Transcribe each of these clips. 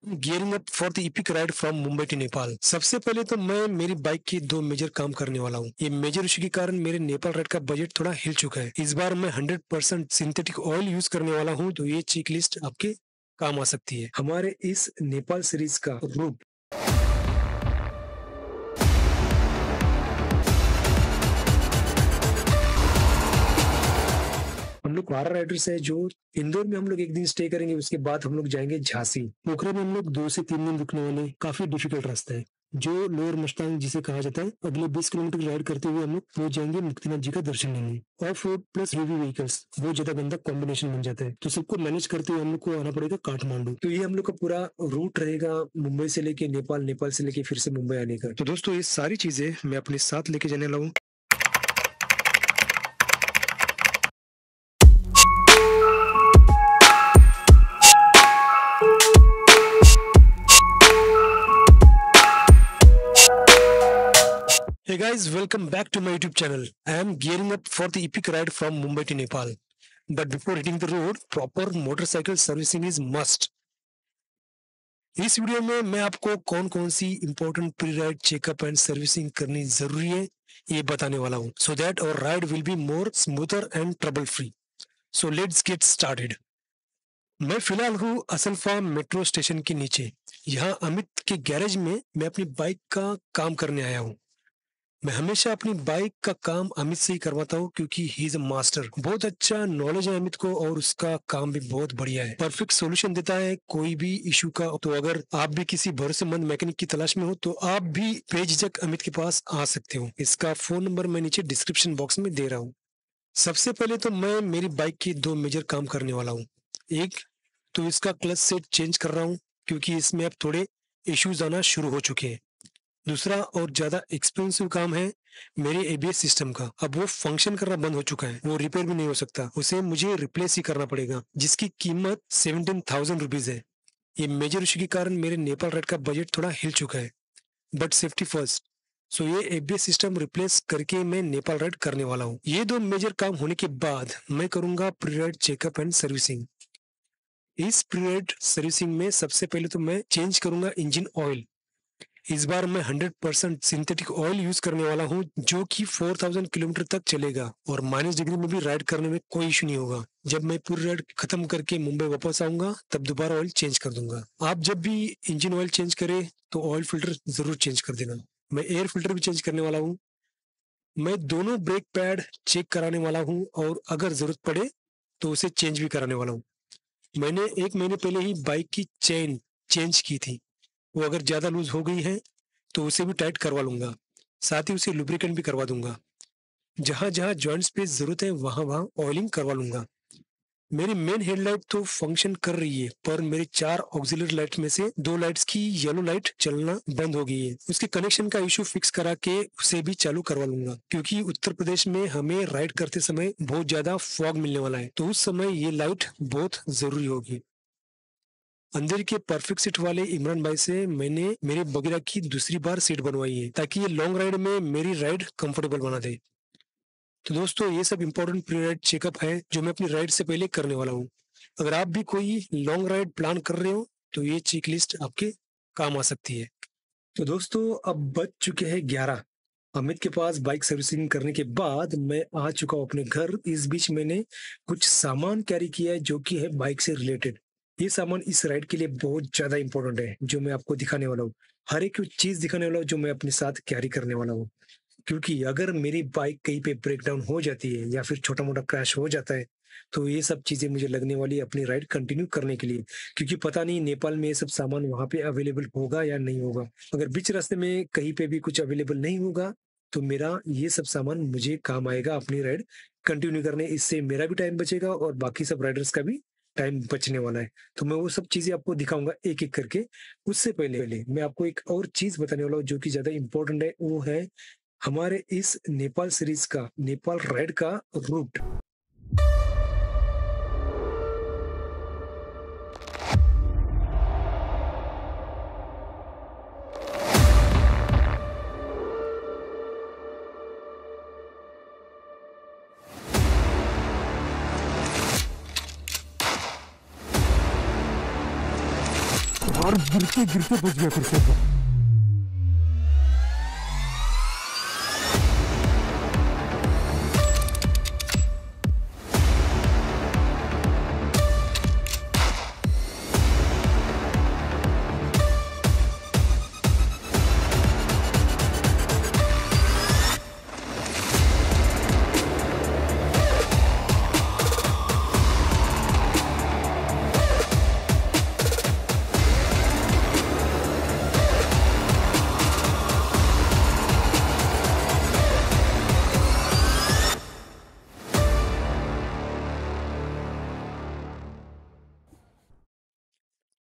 Gearing up for the epic ride from Mumbai to Nepal. सबसे पहले तो मैं मेरी बाइक की दो मेजर काम करने वाला हूँ। ये मेजर इशू के कारण मेरे नेपाल राइड का बजट थोड़ा हिल चुका है। इस बार मैं 100% सिंथेटिक ऑयल यूज करने वाला हूँ, तो ये चेक लिस्ट आपके काम आ सकती है। हमारे इस नेपाल सीरीज का रूट हम लोग 12 राइडर्स है जो इंदौर में हम लोग एक दिन स्टे करेंगे। उसके बाद हम लोग जाएंगे झांसी। पोखरा में हम लोग 2 से 3 दिन रुकने वाले। काफी डिफिकल्ट रास्ता है जो लोअर मस्तांग जिसे कहा जाता है। अगले 20 किलोमीटर राइड करते हुए हम लोग पहुंच जाएंगे मुक्तिनाथ जी का दर्शन लेंगे। Of road plus review vehicles बहुत ज्यादा गंदा कॉम्बिनेशन बन जाता है, तो सबको मैनेज करते हुए हम लोग को आना पड़ेगा काठमांडू। तो ये हम लोग का पूरा रूट रहेगा, मुंबई से लेके नेपाल, नेपाल से लेके फिर से मुंबई आने का। तो दोस्तों ये सारी चीजें मैं अपने साथ लेके जाने वाला हूँ। Hey guys, welcome back to my YouTube channel. I am gearing up for the epic ride from Mumbai to Nepal. But before hitting the road, proper motorcycle servicing is must. इस वीडियो में मैं आपको कौन कौन सी important pre ride checkup and servicing करनी जरूरी है ये बताने वाला हूँ, so that our ride will be more smoother and trouble free. So let's get started. मैं फिलहाल हूँ असलफा मेट्रो स्टेशन के नीचे। यहाँ अमित के गैरेज में मैं अपनी बाइक का काम करने आया हूँ। मैं हमेशा अपनी बाइक का काम अमित से ही करवाता हूँ क्योंकि ही इज अ मास्टर। बहुत अच्छा नॉलेज है अमित को और उसका काम भी बहुत बढ़िया है। परफेक्ट सॉल्यूशन देता है कोई भी इशू का। तो अगर आप भी किसी भरोसेमंद मैकेनिक की तलाश में हो तो आप भी बेझिझक अमित के पास आ सकते हो। इसका फोन नंबर मैं नीचे डिस्क्रिप्शन बॉक्स में दे रहा हूँ। सबसे पहले तो मैं मेरी बाइक की दो मेजर काम करने वाला हूँ। एक तो इसका क्लच सेट चेंज कर रहा हूँ क्योंकि इसमें अब थोड़े इश्यूज आना शुरू हो चुके हैं। दूसरा और ज्यादा एक्सपेंसिव काम है मेरे एबीएस सिस्टम का। अब वो फंक्शन करना बंद हो चुका है, वो रिपेयर भी नहीं हो सकता, उसे मुझे रिप्लेस ही करना पड़ेगा, जिसकी कीमत 17,000 रुपीज है। ये मेजर इशू के कारण मेरे नेपाल राइड का बजट थोड़ा हिल चुका है, बट सेफ्टी फर्स्ट। सो ये एबीएस सिस्टम रिप्लेस करके मैं नेपाल राइड करने वाला हूँ। ये दो मेजर काम होने के बाद मैं करूंगा pre ride checkup and servicing. इस प्री राइड सर्विसिंग में सबसे पहले तो मैं चेंज करूंगा इंजन ऑयल। इस बार मैं 100% सिंथेटिक ऑयल यूज करने वाला हूँ जो कि 4000 किलोमीटर तक चलेगा और -डिग्री में भी राइड करने में कोई इशू नहीं होगा। जब मैं पूरी राइड खत्म करके मुंबई वापस आऊंगा तब दोबारा ऑयल चेंज कर दूंगा। आप जब भी इंजन ऑयल चेंज करें तो ऑयल फिल्टर जरूर चेंज कर देना। मैं एयर फिल्टर भी चेंज करने वाला हूँ। मैं दोनों ब्रेक पैड चेक कराने वाला हूँ और अगर जरूरत पड़े तो उसे चेंज भी कराने वाला हूँ। मैंने 1 महीने पहले ही बाइक की चेन चेंज की थी, वो अगर ज्यादा लूज हो गई है तो उसे भी टाइट करवा लूंगा। साथ ही उसे लुब्रिकेंट भी करवा दूंगा। जहां जहां जॉइंट्स पे जरूरत है वहां वहां ऑयलिंग करवा लूंगा। मेरी मेन हेडलाइट तो फंक्शन कर रही है, पर मेरी 4 ऑक्सिलरी लाइट में से 2 लाइट्स की येलो लाइट चलना बंद हो गई है। उसके कनेक्शन का इशू फिक्स करा के उसे भी चालू करवा लूंगा, क्योंकि उत्तर प्रदेश में हमें राइड करते समय बहुत ज्यादा फॉग मिलने वाला है, तो उस समय ये लाइट बहुत जरूरी होगी। अंदर के परफेक्ट सीट वाले इमरान भाई से मैंने मेरे बगीरा की दूसरी बार सीट बनवाई है ताकि ये लॉन्ग राइड में मेरी राइड कंफर्टेबल बना दे। तो दोस्तों ये सब इंपॉर्टेंट प्री राइड चेकअप है जो मैं अपनी राइड से पहले करने वाला हूँ। अगर आप भी कोई लॉन्ग राइड प्लान कर रहे हो तो ये चेक लिस्ट आपके काम आ सकती है। तो दोस्तों अब बज चुके हैं 11। अमित के पास बाइक सर्विसिंग करने के बाद मैं आ चुका हूँ अपने घर। इस बीच मैंने कुछ सामान कैरी किया है जो कि है बाइक से रिलेटेड। ये सामान इस राइड के लिए बहुत ज्यादा इंपॉर्टेंट है जो मैं आपको दिखाने वाला हूँ। हर एक चीज दिखाने वाला हूँ जो मैं अपने साथ कैरी करने वाला हूँ, क्योंकि अगर मेरी बाइक कहीं पे ब्रेक डाउन हो जाती है या फिर छोटा मोटा क्रैश हो जाता है तो ये सब चीजें मुझे लगने वाली है अपनी राइड कंटिन्यू करने के लिए, क्योंकि पता नहीं नेपाल में ये सब सामान वहां पे अवेलेबल होगा या नहीं होगा। अगर बीच रास्ते में कहीं पे भी कुछ अवेलेबल नहीं होगा तो मेरा ये सब सामान मुझे काम आएगा अपनी राइड कंटिन्यू करने। इससे मेरा भी टाइम बचेगा और बाकी सब राइडर्स का भी टाइम बचने वाला है। तो मैं वो सब चीजें आपको दिखाऊंगा एक एक करके। उससे पहले मैं आपको एक और चीज बताने वाला हूँ जो कि ज्यादा इंपॉर्टेंट है, वो है हमारे इस नेपाल सीरीज का नेपाल राइड का रूट। और और गिरते गिरते बच गया फिर से।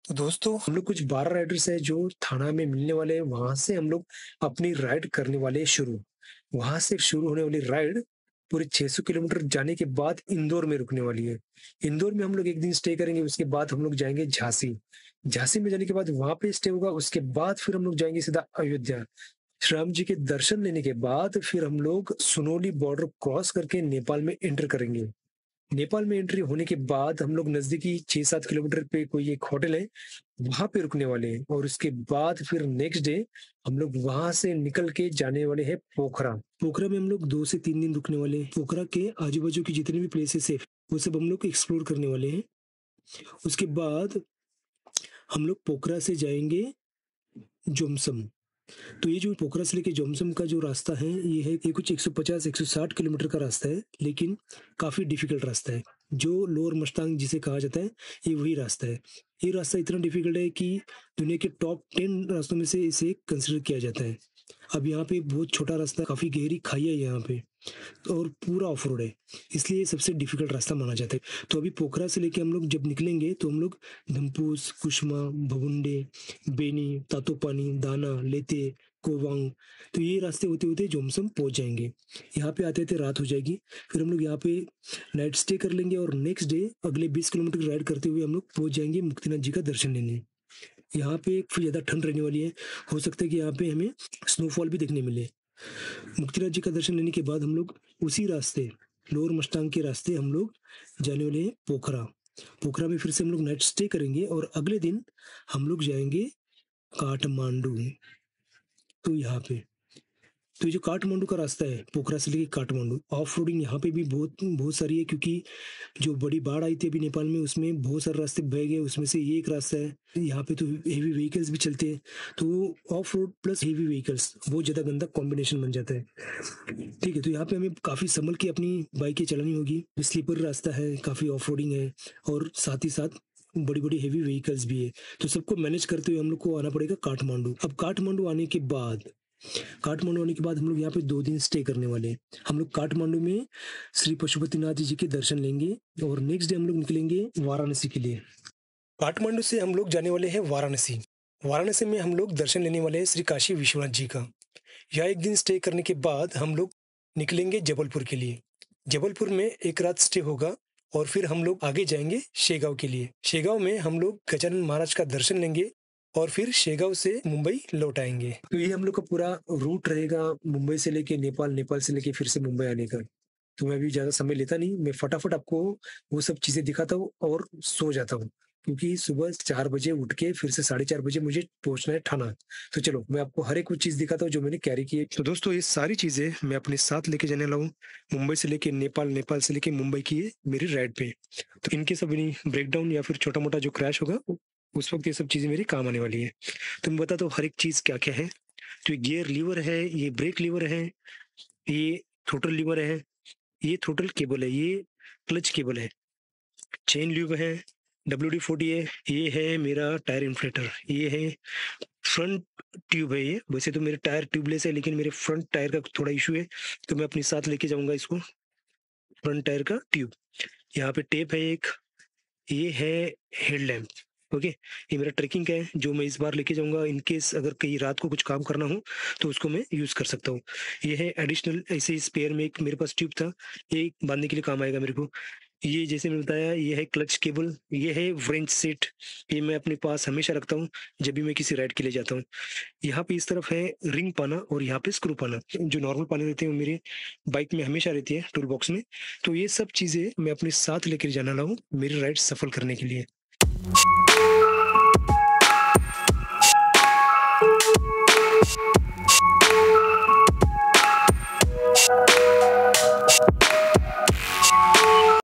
तो दोस्तों हम लोग कुछ 12 राइडर्स हैं जो थाना में मिलने वाले हैं। वहां से हम लोग अपनी राइड करने वाले हैं शुरू। वहां से शुरू होने वाली राइड पूरे 600 किलोमीटर जाने के बाद इंदौर में रुकने वाली है। इंदौर में हम लोग एक दिन स्टे करेंगे। उसके बाद हम लोग जाएंगे झांसी। झांसी में जाने के बाद वहां पे स्टे होगा। उसके बाद फिर हम लोग जाएंगे सीधा अयोध्या। श्री राम जी के दर्शन लेने के बाद फिर हम लोग सुनोली बॉर्डर क्रॉस करके नेपाल में एंटर करेंगे। नेपाल में एंट्री होने के बाद हम लोग नजदीकी 6-7 किलोमीटर पे कोई एक होटल है, वहां पे रुकने वाले हैं। और उसके बाद फिर नेक्स्ट डे हम लोग वहां से निकल के जाने वाले हैं पोखरा। पोखरा में हम लोग 2 से 3 दिन रुकने वाले हैं। पोखरा के आजू बाजू की जितने भी प्लेसेस है वो सब हम लोग एक्सप्लोर करने वाले हैं। उसके बाद हम लोग पोखरा से जाएंगे जोमसम। तो ये जो पोखरा से लेके जोमसम का जो रास्ता है ये कुछ 150-160 किलोमीटर का रास्ता है, लेकिन काफी डिफिकल्ट रास्ता है। जो लोअर मस्तांग जिसे कहा जाता है ये वही रास्ता है। ये रास्ता इतना डिफिकल्ट है कि दुनिया के टॉप 10 रास्तों में से इसे कंसिडर किया जाता है। अब यहाँ पे बहुत छोटा रास्ता, काफी गहरी खाई है यहाँ पे और पूरा ऑफ रोड है, इसलिए सबसे डिफिकल्ट रास्ता माना जाता है। तो अभी पोखरा से लेके हम लोग जब निकलेंगे तो हम लोग धम्पूस, कुशमा, भगुंडे, बेनी, तातोपानी, दाना, लेते, कोवांग, तो ये रास्ते होते होते जोमसम पहुंच जाएंगे। यहाँ पे आते आते रात हो जाएगी। फिर हम लोग यहाँ पे नाइट स्टे कर लेंगे और नेक्स्ट डे अगले 20 किलोमीटर राइड करते हुए हम लोग पहुंच जाएंगे मुक्तिनाथ जी का दर्शन लेने। यहाँ पे फिर ज्यादा ठंड रहने वाली है, हो सकता है कि यहाँ पे हमें स्नोफॉल भी देखने मिले। मुक्तिनाथ जी का दर्शन लेने के बाद हम लोग उसी रास्ते, लोअर मस्तांग के रास्ते हम लोग जाने वाले हैं पोखरा। पोखरा में फिर से हम लोग नाइट स्टे करेंगे और अगले दिन हम लोग जाएंगे काठमांडू। तो यहाँ पे तो ये जो काठमांडू का रास्ता है पोखरा से लेके काठमांडू, ऑफ रोडिंग यहाँ पे भी बहुत बहुत सारी है, क्योंकि जो बड़ी बाढ़ आई थी अभी नेपाल में उसमें बहुत सारे रास्ते बह गए, उसमें से ये एक रास्ता है। यहाँ पे तो हेवी व्हीकल्स भी चलते हैं, तो of road plus heavy vehicles बहुत ज्यादा गंदा कॉम्बिनेशन बन जाता है। ठीक है, तो यहाँ पे हमें काफी संभल के अपनी बाइकें चलानी होगी। स्लीपर रास्ता है, काफी ऑफ रोडिंग है और साथ ही साथ बड़ी बड़ी हेवी व्हीकल्स भी है। तो सबको मैनेज करते हुए हम लोग को आना पड़ेगा काठमांडू। अब काठमांडू आने के बाद हम लोग यहाँ पे 2 दिन स्टे करने वाले हैं। हम लोग काठमांडू में श्री पशुपतिनाथ जी के दर्शन लेंगे और नेक्स्ट डे हम लोग निकलेंगे वाराणसी के लिए। काठमांडू से हम लोग जाने वाले हैं वाराणसी। वाराणसी में हम लोग दर्शन लेने वाले हैं श्री काशी विश्वनाथ जी का। यहाँ एक दिन स्टे करने के बाद हम लोग निकलेंगे जबलपुर के लिए। जबलपुर में एक रात स्टे होगा और फिर हम लोग आगे जाएंगे शेगांव के लिए। शेगांव में हम लोग गजानन महाराज का दर्शन लेंगे और फिर शेगांव से मुंबई लौट आएंगे। तो ये हम लोग का पूरा रूट रहेगा, मुंबई से लेके नेपाल, नेपाल से लेके फिर से मुंबई आने का। तो मैं अभी ज्यादा समय लेता नहीं, मैं फटाफट आपको वो सब चीजें दिखाता हूँ और सो जाता हूँ, क्योंकि सुबह 4 बजे उठ के फिर से 4:30 बजे मुझे पहुंचना है थाना। तो चलो मैं आपको हर एक वो चीज दिखाता हूँ जो मैंने कैरी की है। तो दोस्तों ये सारी चीजें मैं अपने साथ लेके जाने वाला हूँ, मुंबई से लेके नेपाल, नेपाल से लेके मुंबई की है मेरी राइड पे। तो इनके सब ब्रेकडाउन या फिर छोटा मोटा जो क्रैश होगा उस वक्त ये सब चीजें मेरी काम आने वाली है। तो मैं बताता हूँ हर एक चीज क्या क्या है। तो ये गियर लीवर है, ये ब्रेक लीवर है, ये थ्रोटल लीवर है, ये थ्रोटल केबल है, ये क्लच केबल है, चेन ल्यूब है, WD-40 है, ये है मेरा टायर इन्फ्लेटर, ये है फ्रंट ट्यूब है। ये वैसे तो मेरे टायर ट्यूबलेस है, लेकिन मेरे फ्रंट टायर का थोड़ा इशू है, तो मैं अपने साथ लेके जाऊंगा इसको, फ्रंट टायर का ट्यूब। यहाँ पे टेप है एक, ये है हेडलैम्प। ओके, ये मेरा ट्रेकिंग का है जो मैं इस बार लेके जाऊंगा, इनकेस अगर कहीं रात को कुछ काम करना हो तो उसको मैं यूज कर सकता हूँ। ये है एडिशनल, ऐसे स्पेयर में एक मेरे पास ट्यूब था, ये बांधने के लिए काम आएगा मेरे को। ये जैसे मैंने बताया, ये है क्लच केबल, ये है व्रेंच सेट, ये मैं अपने पास हमेशा रखता हूँ जब भी मैं किसी राइड के लिए जाता हूँ। यहाँ पे इस तरफ है रिंग पाना और यहाँ पे स्क्रू पाना। जो नॉर्मल पाने रहते हैं वो मेरे बाइक में हमेशा रहती है टूल बॉक्स में। तो ये सब चीजें मैं अपने साथ लेकर जाना रहा हूँ मेरी राइड सफल करने के लिए।